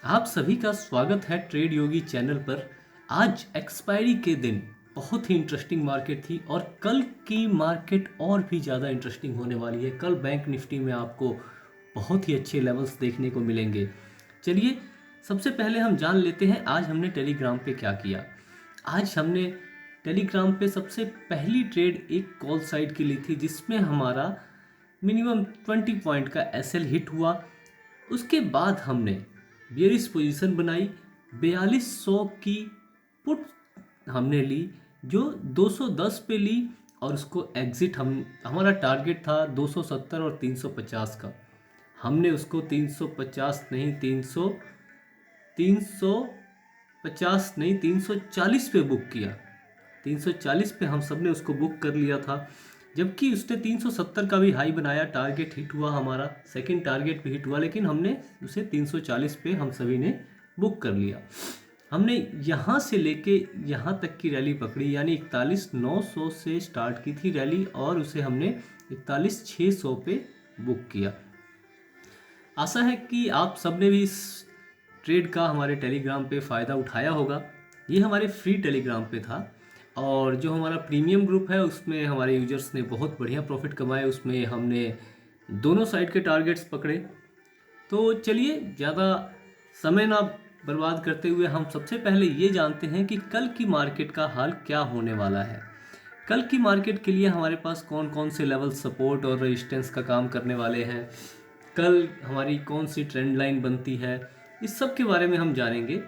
आप सभी का स्वागत है ट्रेड योगी चैनल पर। आज एक्सपायरी के दिन बहुत ही इंटरेस्टिंग मार्केट थी और कल की मार्केट और भी ज़्यादा इंटरेस्टिंग होने वाली है। कल बैंक निफ्टी में आपको बहुत ही अच्छे लेवल्स देखने को मिलेंगे। चलिए सबसे पहले हम जान लेते हैं आज हमने टेलीग्राम पे क्या किया। आज हमने टेलीग्राम पे सबसे पहली ट्रेड एक कॉल साइड की ली थी जिसमें हमारा मिनिमम 20 पॉइंट का एसएल हिट हुआ। उसके बाद हमने बियरिश पोजीशन बनाई, 4200 की पुट हमने ली जो 210 पे ली और उसको एग्जिट हमारा टारगेट था 270 और 350 का। हमने उसको 350 नहीं 350 नहीं 340 पे बुक किया। 340 पे हम सब ने उसको बुक कर लिया था, जबकि उसने 370 का भी हाई बनाया। टारगेट हिट हुआ, हमारा सेकंड टारगेट भी हिट हुआ, लेकिन हमने उसे 340 पे हम सभी ने बुक कर लिया। हमने यहाँ से लेके यहाँ तक की रैली पकड़ी, यानी 41,900 से स्टार्ट की थी रैली और उसे हमने 41,600 पे बुक किया। आशा है कि आप सब ने भी इस ट्रेड का हमारे टेलीग्राम पे फ़ायदा उठाया होगा। ये हमारे फ्री टेलीग्राम पे था और जो हमारा प्रीमियम ग्रुप है उसमें हमारे यूजर्स ने बहुत बढ़िया प्रॉफिट कमाए। उसमें हमने दोनों साइड के टारगेट्स पकड़े। तो चलिए ज़्यादा समय ना बर्बाद करते हुए हम सबसे पहले ये जानते हैं कि कल की मार्केट का हाल क्या होने वाला है। कल की मार्केट के लिए हमारे पास कौन कौन से लेवल सपोर्ट और रेजिस्टेंस का काम करने वाले हैं, कल हमारी कौन सी ट्रेंड लाइन बनती है, इस सब के बारे में हम जानेंगे।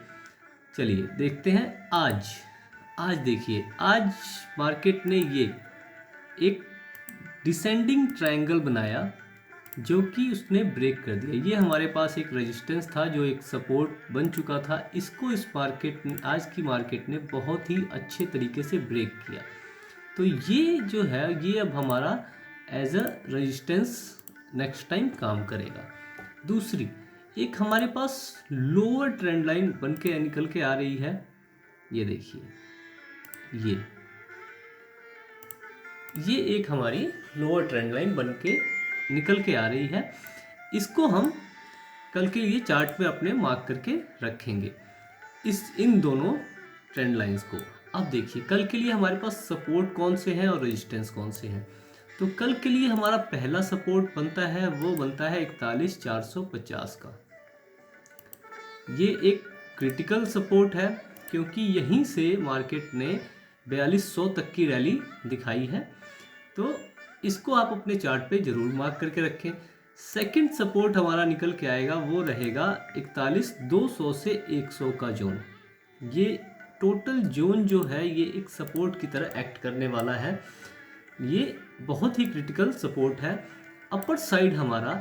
चलिए देखते हैं। आज आज देखिए, आज मार्केट ने ये एक डिसेंडिंग ट्रायंगल बनाया जो कि उसने ब्रेक कर दिया। ये हमारे पास एक रेजिस्टेंस था जो एक सपोर्ट बन चुका था, इसको इस मार्केट ने, आज की मार्केट ने बहुत ही अच्छे तरीके से ब्रेक किया। तो ये जो है ये अब हमारा as a resistance next time काम करेगा। दूसरी एक हमारे पास लोअर ट्रेंड लाइन बन के निकल के आ रही है। ये देखिए, ये एक हमारी लोअर ट्रेंड लाइन बन के निकल के आ रही है। इसको हम कल के लिए चार्ट में अपने मार्क करके रखेंगे, इन दोनों ट्रेंड लाइंस को। अब देखिए कल के लिए हमारे पास सपोर्ट कौन से हैं और रेजिस्टेंस कौन से हैं। तो कल के लिए हमारा पहला सपोर्ट बनता है, वो बनता है 41,450 का। ये एक क्रिटिकल सपोर्ट है क्योंकि यहीं से मार्केट ने 4200 तक की रैली दिखाई है। तो इसको आप अपने चार्ट पे जरूर मार्क करके रखें। सेकंड सपोर्ट हमारा निकल के आएगा, वो रहेगा 41,200 से 100 का जोन। ये टोटल जोन जो है ये एक सपोर्ट की तरह एक्ट करने वाला है। ये बहुत ही क्रिटिकल सपोर्ट है। अपर साइड हमारा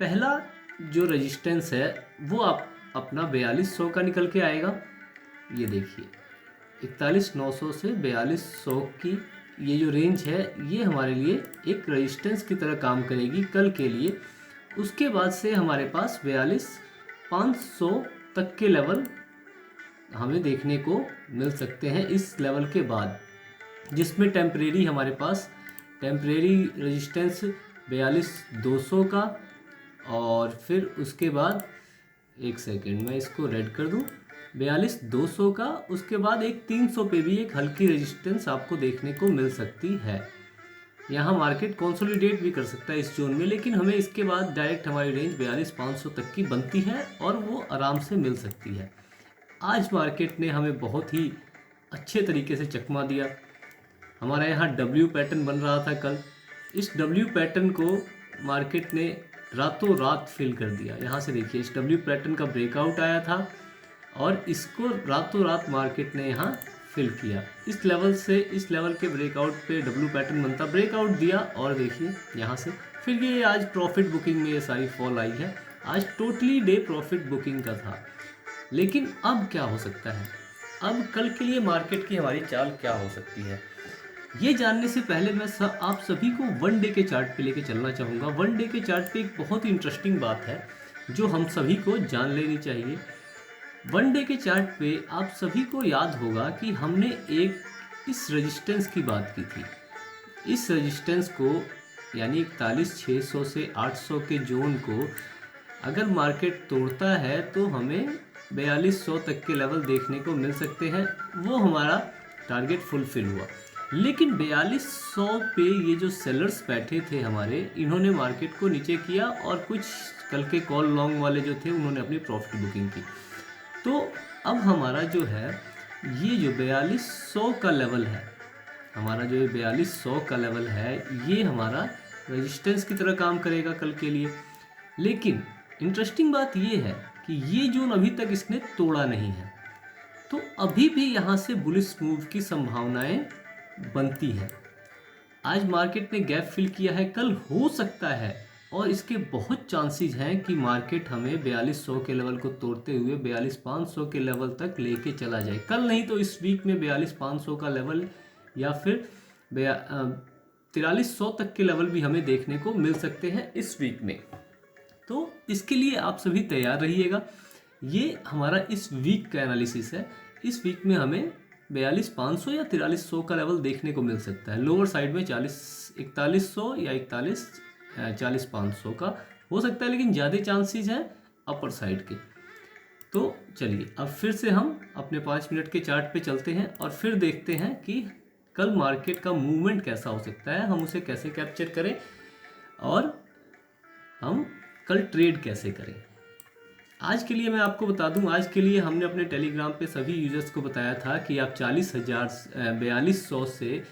पहला जो रेजिस्टेंस है वो आप अपना 4200 का निकल के आएगा। ये देखिए 41,900 से 4200 की ये जो रेंज है ये हमारे लिए एक रेजिस्टेंस की तरह काम करेगी कल के लिए। उसके बाद से हमारे पास 42,500 तक के लेवल हमें देखने को मिल सकते हैं इस लेवल के बाद, जिसमें टेम्परेरी हमारे पास टेम्परेरी रेजिस्टेंस 42,200 का। और फिर उसके बाद एक सेकेंड मैं इसको रेड कर दूं, 42,200 का। उसके बाद एक 300 पे भी एक हल्की रेजिस्टेंस आपको देखने को मिल सकती है। यहाँ मार्केट कंसोलिडेट भी कर सकता है इस जोन में, लेकिन हमें इसके बाद डायरेक्ट हमारी रेंज 42,500 तक की बनती है और वो आराम से मिल सकती है। आज मार्केट ने हमें बहुत ही अच्छे तरीके से चकमा दिया। हमारा यहाँ डब्ल्यू पैटर्न बन रहा था कल, इस डब्ल्यू पैटर्न को मार्केट ने रातों रात फिल कर दिया। यहाँ से देखिए इस डब्ल्यू पैटर्न का ब्रेकआउट आया था और इसको रातों रात मार्केट ने यहाँ फिल किया। इस लेवल से इस लेवल के ब्रेकआउट पे डब्ल्यू पैटर्न बनता, ब्रेकआउट दिया और देखिए यहाँ से फिर ये आज प्रॉफिट बुकिंग में ये सारी फॉल आई है। आज टोटली डे प्रॉफिट बुकिंग का था। लेकिन अब क्या हो सकता है, अब कल के लिए मार्केट की हमारी चाल क्या हो सकती है, ये जानने से पहले मैं आप सभी को वन डे के चार्ट पे लेके चलना चाहूँगा। वन डे के चार्ट पे एक बहुत ही इंटरेस्टिंग बात है जो हम सभी को जान लेनी चाहिए। वन डे के चार्ट पे आप सभी को याद होगा कि हमने एक इस रेजिस्टेंस की बात की थी। इस रेजिस्टेंस को यानी 41,600 से 800 के जोन को अगर मार्केट तोड़ता है तो हमें 4200 तक के लेवल देखने को मिल सकते हैं, वो हमारा टारगेट फुलफिल हुआ। लेकिन 4200 पे ये जो सेलर्स बैठे थे हमारे, इन्होंने मार्केट को नीचे किया और कुछ कल के कॉल लॉन्ग वाले जो थे उन्होंने अपनी प्रॉफिट बुकिंग की। तो अब हमारा जो है ये जो 4200 का लेवल है, हमारा जो ये 4200 का लेवल है, ये हमारा रेजिस्टेंस की तरह काम करेगा कल के लिए। लेकिन इंटरेस्टिंग बात ये है कि ये जोन अभी तक इसने तोड़ा नहीं है, तो अभी भी यहाँ से बुलिश मूव की संभावनाएं बनती है। आज मार्केट ने गैप फिल किया है, कल हो सकता है और इसके बहुत चांसेस हैं कि मार्केट हमें 4200 के लेवल को तोड़ते हुए 42500 के लेवल तक लेके चला जाए। कल नहीं तो इस वीक में 42500 का लेवल या फिर 4300 तक के लेवल भी हमें देखने को मिल सकते हैं इस वीक में। तो इसके लिए आप सभी तैयार रहिएगा। ये हमारा इस वीक का एनालिसिस है। इस वीक में हमें 42500 या 4300 का लेवल देखने को मिल सकता है। लोअर साइड में 4100 या 40500 का हो सकता है, लेकिन ज़्यादा चांसेस हैं अपर साइड के। तो चलिए अब फिर से हम अपने 5 मिनट के चार्ट पे चलते हैं और फिर देखते हैं कि कल मार्केट का मूवमेंट कैसा हो सकता है, हम उसे कैसे कैप्चर करें और हम कल ट्रेड कैसे करें। आज के लिए मैं आपको बता दूं, आज के लिए हमने अपने टेलीग्राम पे सभी यूजर्स को बताया था कि आप 4200 से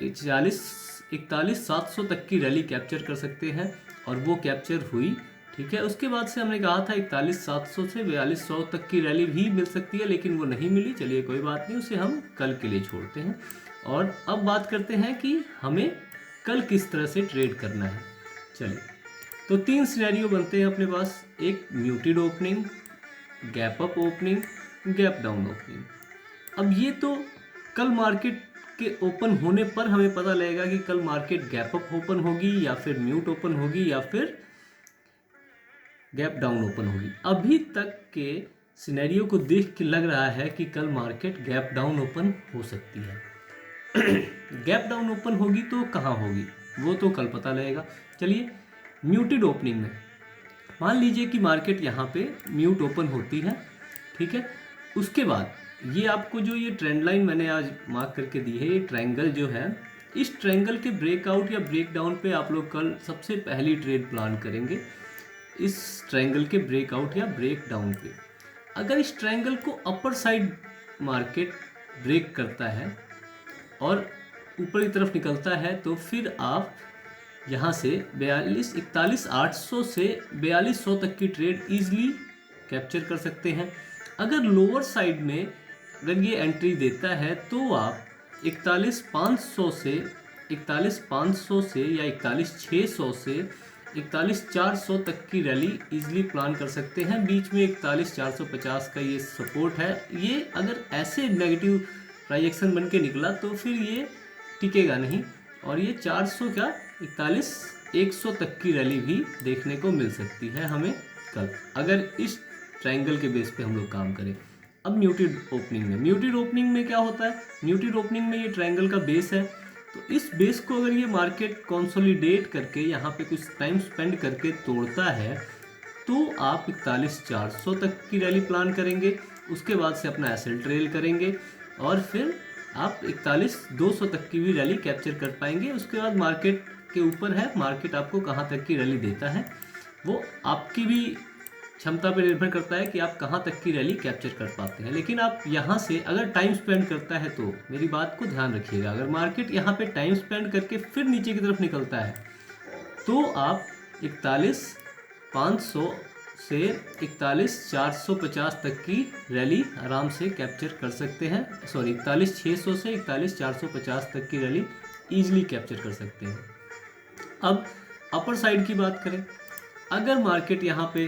41,700 तक की रैली कैप्चर कर सकते हैं और वो कैप्चर हुई। ठीक है, उसके बाद से हमने कहा था 41,700 से 4200 तक की रैली भी मिल सकती है, लेकिन वो नहीं मिली। चलिए कोई बात नहीं, उसे हम कल के लिए छोड़ते हैं। और अब बात करते हैं कि हमें कल किस तरह से ट्रेड करना है। चलिए, तो 3 सिनेरियो बनते हैं अपने पास। एक muted opening, gap up opening, gap down opening. अब ये तो कल मार्केट के ओपन होने पर हमें पता लगेगा कि कल मार्केट गैप अप ओपन होगी या फिर म्यूट ओपन होगी या फिर गैप डाउन ओपन होगी। अभी तक के सिनेरियो को देख के लग रहा है कि कल मार्केट गैप डाउन ओपन हो सकती है। गैप डाउन ओपन होगी तो कहाँ होगी वो तो कल पता लगेगा। चलिए, म्यूटेड ओपनिंग में मान लीजिए कि मार्केट यहाँ पे म्यूट ओपन होती है। ठीक है, उसके बाद ये आपको जो ये ट्रेंड लाइन मैंने आज मार्क करके दी है, ये ट्रायंगल जो है, इस ट्रायंगल के ब्रेकआउट या ब्रेक डाउन पे आप लोग कल सबसे पहली ट्रेड प्लान करेंगे। इस ट्रायंगल के ब्रेकआउट या ब्रेक डाउन पे अगर इस ट्रायंगल को अपर साइड मार्केट ब्रेक करता है और ऊपर की तरफ निकलता है, तो फिर आप यहाँ से 41,800 से 4200 तक की ट्रेड इजीली कैप्चर कर सकते हैं। अगर लोअर साइड में अगर ये एंट्री देता है तो आप 41,500 से या 41,600 से 41,400 तक की रैली इजीली प्लान कर सकते हैं। बीच में 41,450 का ये सपोर्ट है। ये अगर ऐसे नेगेटिव प्राइजेक्शन बन के निकला तो फिर ये टिकेगा नहीं और ये 41,100 तक की रैली भी देखने को मिल सकती है हमें कल, अगर इस ट्रायंगल के बेस पे हम लोग काम करें। अब म्यूटेड ओपनिंग में क्या होता है? म्यूटेड ओपनिंग में ये ट्रायंगल का बेस है, तो इस बेस को अगर ये मार्केट कंसोलिडेट करके यहाँ पे कुछ टाइम स्पेंड करके तोड़ता है तो आप 41,400 तक की रैली प्लान करेंगे। उसके बाद से अपना एसएल ट्रेल करेंगे और फिर आप 41,200 तक की भी रैली कैप्चर कर पाएंगे। उसके बाद मार्केट के ऊपर है, मार्केट आपको कहाँ तक की रैली देता है वो आपकी भी क्षमता पर निर्भर करता है कि आप कहाँ तक की रैली कैप्चर कर पाते हैं। लेकिन आप यहाँ से अगर टाइम स्पेंड करता है तो मेरी बात को ध्यान रखिएगा, अगर मार्केट यहाँ पे टाइम स्पेंड करके फिर नीचे की तरफ निकलता है तो आप 41,500 से 41,450 तक की रैली आराम से कैप्चर कर सकते हैं। 41,600 से 41,450 तक की रैली ईजिली कैप्चर कर सकते हैं। अब अपर साइड की बात करें, अगर मार्केट यहाँ पे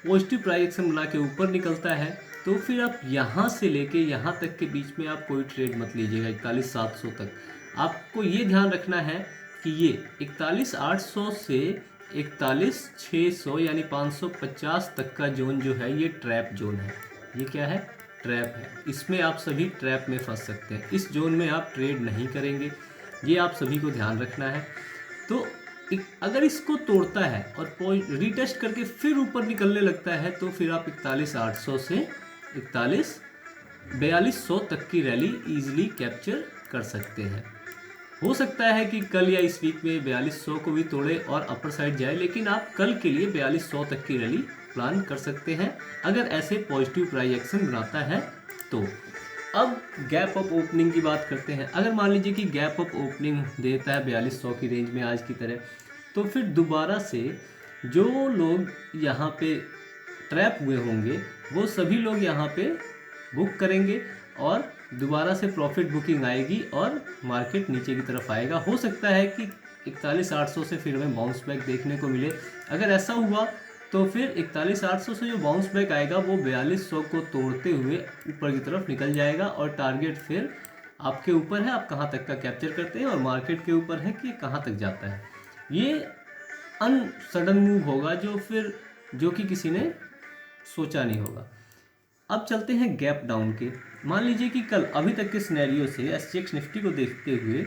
पॉजिटिव प्राइजेक्शन बना के ऊपर निकलता है तो फिर आप यहाँ से लेके यहाँ तक के बीच में आप कोई ट्रेड मत लीजिएगा। 41,700 तक आपको ये ध्यान रखना है कि ये 41,800 से 41,600 यानी 550 तक का जोन जो है ये ट्रैप जोन है। ये क्या है? ट्रैप है। इसमें आप सभी ट्रैप में फंस सकते हैं। इस जोन में आप ट्रेड नहीं करेंगे, ये आप सभी को ध्यान रखना है। तो अगर इसको तोड़ता है और रीटेस्ट करके फिर ऊपर निकलने लगता है तो फिर आप 41,800 से 42,00 तक की रैली इजीली कैप्चर कर सकते हैं। हो सकता है कि कल या इस वीक में 4200 को भी तोड़े और अपर साइड जाए, लेकिन आप कल के लिए 4200 तक की रैली प्लान कर सकते हैं अगर ऐसे पॉजिटिव प्राइस एक्शन बनाता है तो। अब गैप अप ओपनिंग की बात करते हैं। अगर मान लीजिए कि गैप अप ओपनिंग देता है 4200 की रेंज में आज की तरह, तो फिर दोबारा से जो लोग यहाँ पे ट्रैप हुए होंगे वो सभी लोग यहाँ पे बुक करेंगे और दोबारा से प्रॉफिट बुकिंग आएगी और मार्केट नीचे की तरफ आएगा। हो सकता है कि 41,800 से फिर हमें बाउंस बैक देखने को मिले। अगर ऐसा हुआ तो फिर 41,800 से जो बाउंस बैक आएगा वो 4200 को तोड़ते हुए ऊपर की तरफ निकल जाएगा और टारगेट फिर आपके ऊपर है, आप कहाँ तक का कैप्चर करते हैं, और मार्केट के ऊपर है कि कहाँ तक जाता है। ये अनसडन मूव होगा जो कि किसी ने सोचा नहीं होगा। अब चलते हैं गैप डाउन के। मान लीजिए कि कल अभी तक के सिनेरियो से SGX निफ्टी को देखते हुए,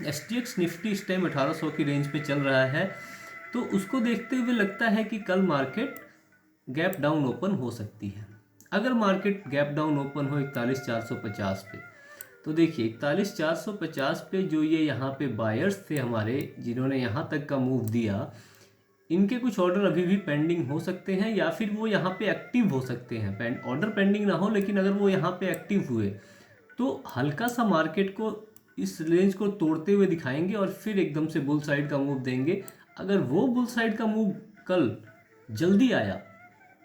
SGX निफ्टी इस टाइम 1800 की रेंज पे चल रहा है, तो उसको देखते हुए लगता है कि कल मार्केट गैप डाउन ओपन हो सकती है। अगर मार्केट गैप डाउन ओपन हो 41,450 पे, तो देखिए 41,450 पे जो ये यहाँ पे बायर्स थे हमारे, जिन्होंने यहाँ तक का मूव दिया, इनके कुछ ऑर्डर अभी भी पेंडिंग हो सकते हैं या फिर वो यहाँ पे एक्टिव हो सकते हैं। ऑर्डर पेंडिंग ना हो, लेकिन अगर वो यहाँ पे एक्टिव हुए तो हल्का सा मार्केट को इस रेंज को तोड़ते हुए दिखाएंगे और फिर एकदम से बुल साइड का मूव देंगे। अगर वो बुल साइड का मूव कल जल्दी आया,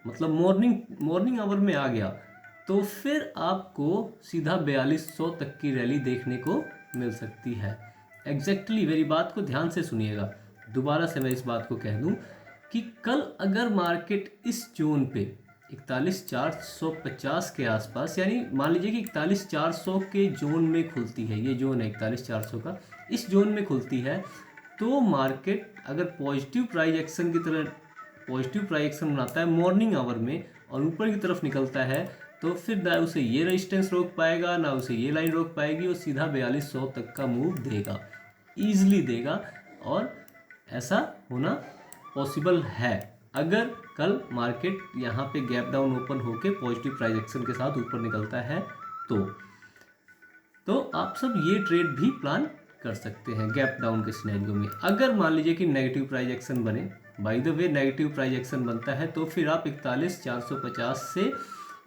मतलब मॉर्निंग आवर में आ गया, तो फिर आपको सीधा 4200 तक की रैली देखने को मिल सकती है। एग्जैक्टली मेरी बात को ध्यान से सुनिएगा। दोबारा से मैं इस बात को कह दूं कि कल अगर मार्केट इस जोन पे 41,450 के आसपास, यानी मान लीजिए कि 41,400 के जोन में खुलती है, ये जोन है 41,400 का, इस जोन में खुलती है, तो मार्केट अगर पॉजिटिव प्राइस एक्शन बनाता है मॉर्निंग आवर में और ऊपर की तरफ निकलता है, तो फिर ना उसे ये रेजिस्टेंस रोक पाएगा ना उसे ये लाइन रोक पाएगी, और सीधा 4200 तक का मूव देगा, ईजिली देगा। और ऐसा होना पॉसिबल है अगर कल मार्केट यहाँ पे गैप डाउन ओपन होके पॉजिटिव प्राइस एक्शन के साथ ऊपर निकलता है तो आप सब ये ट्रेड भी प्लान कर सकते हैं गैप डाउन के सिनेरियो में। अगर मान लीजिए कि नेगेटिव प्राइस एक्शन बने, by the way negative price action बनता है, तो फिर आप 41,450 से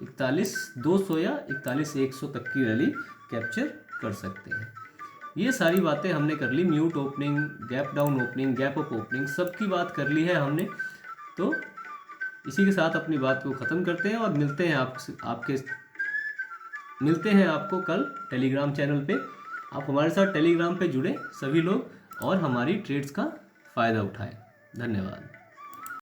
41,200 या 41,100 तक की रैली कैप्चर कर सकते हैं। ये सारी बातें हमने कर ली, mute opening, gap down opening, gap up opening, सब की बात कर ली है हमने। तो इसी के साथ अपनी बात को ख़त्म करते हैं और मिलते हैं आपको कल टेलीग्राम चैनल पे। आप हमारे साथ टेलीग्राम पे जुड़े सभी लोग और हमारी ट्रेड्स का फ़ायदा उठाएं। धन्यवाद।